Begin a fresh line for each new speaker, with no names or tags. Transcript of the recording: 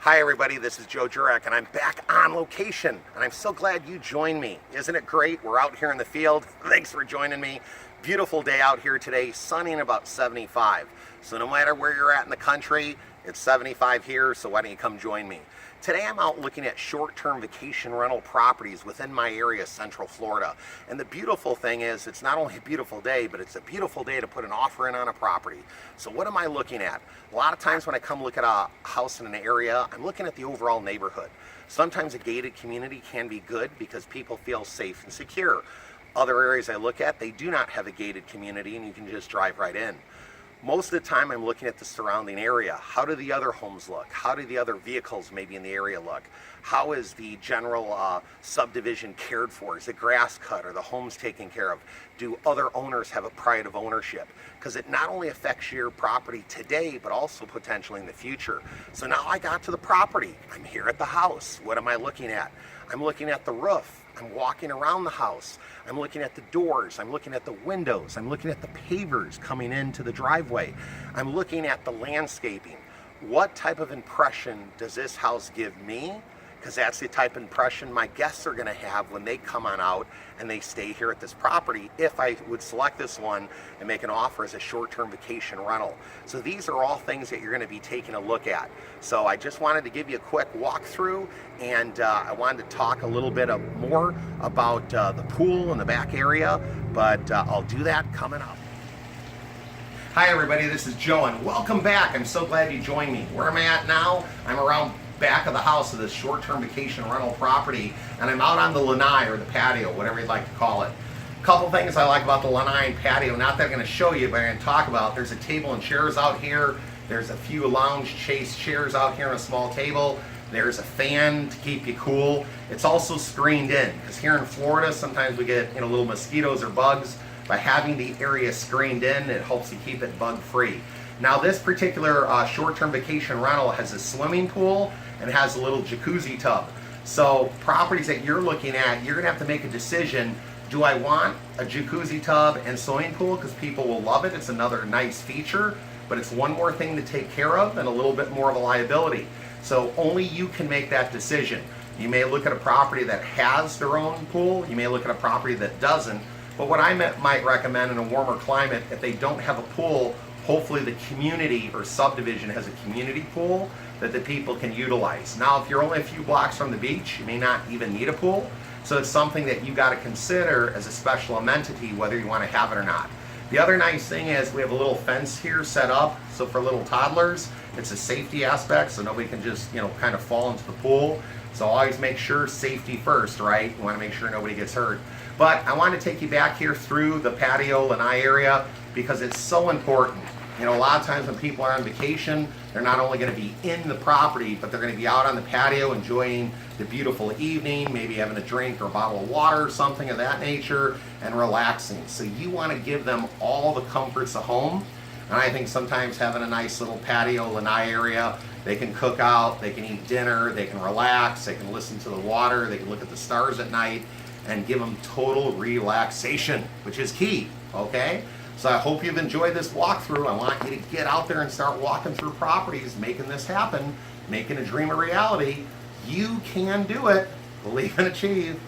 Hi everybody, this is Joe Jurek and I'm back on location and I'm so glad you joined me. Isn't it great? We're out here in the field. Thanks for joining me. Beautiful day out here today, sunny and about 75. So no matter where you're at in the country, it's 75 here, so why don't you come join me? Today I'm out looking at short-term vacation rental properties within my area, Central Florida. And the beautiful thing is, it's not only a beautiful day, but it's a beautiful day to put an offer in on a property. So what am I looking at? A lot of times when I come look at a house in an area, I'm looking at the overall neighborhood. Sometimes a gated community can be good because people feel safe and secure. Other areas I look at, they do not have a gated community and you can just drive right in. Most of the time I'm looking at the surrounding area. How do the other homes look? How do the other vehicles maybe in the area look? How is the general subdivision cared for? Is the grass cut? Are the homes taken care of? Do other owners have a pride of ownership? Because it not only affects your property today, but also potentially in the future. So now I got to the property. I'm here at the house. What am I looking at? I'm looking at the roof. I'm walking around the house. I'm looking at the doors. I'm looking at the windows. I'm looking at the pavers coming into the driveway. I'm looking at the landscaping. What type of impression does this house give me? Because that's the type of impression my guests are going to have when they come on out and they stay here at this property, if I would select this one and make an offer as a short-term vacation rental. So these are all things that you're going to be taking a look at. So I just wanted to give you a quick walkthrough, and I wanted to talk a little bit more about the pool in the back area, but I'll do that coming up. Hi everybody, this is Joe and welcome back. I'm so glad you joined me. Where am I at now? I'm around back of the house of this short-term vacation rental property, and I'm out on the lanai, or the patio, whatever you'd like to call it. A couple things I like about the lanai and patio, not that I'm going to show you, but I'm going to talk about. There's a table and chairs out here. There's a few lounge chase chairs out here and a small table. There's a fan to keep you cool. It's also screened in, because here in Florida sometimes we get little mosquitoes or bugs. By having the area screened in, it helps you keep it bug free. Now this particular short-term vacation rental has a swimming pool and has a little jacuzzi tub. So properties that you're looking at, you're gonna have to make a decision. Do I want a jacuzzi tub and swimming pool? Because people will love it. It's another nice feature, but it's one more thing to take care of and a little bit more of a liability. So only you can make that decision. You may look at a property that has their own pool. You may look at a property that doesn't. But what I might recommend in a warmer climate, if they don't have a pool, hopefully the community or subdivision has a community pool that the people can utilize. Now, if you're only a few blocks from the beach, you may not even need a pool. So it's something that you got to consider as a special amenity, whether you want to have it or not. The other nice thing is we have a little fence here set up. So for little toddlers, it's a safety aspect, so nobody can just, kind of fall into the pool. So always make sure safety first, right? You want to make sure nobody gets hurt. But I want to take you back here through the patio lanai area because it's so important. A lot of times when people are on vacation, they're not only going to be in the property, but they're going to be out on the patio enjoying the beautiful evening, maybe having a drink or a bottle of water or something of that nature, and relaxing. So you want to give them all the comforts of home. And I think sometimes having a nice little patio lanai area, they can cook out, they can eat dinner, they can relax, they can listen to the water, they can look at the stars at night, and give them total relaxation, which is key, okay? So I hope you've enjoyed this walkthrough. I want you to get out there and start walking through properties, making this happen, making a dream a reality. You can do it. Believe and achieve.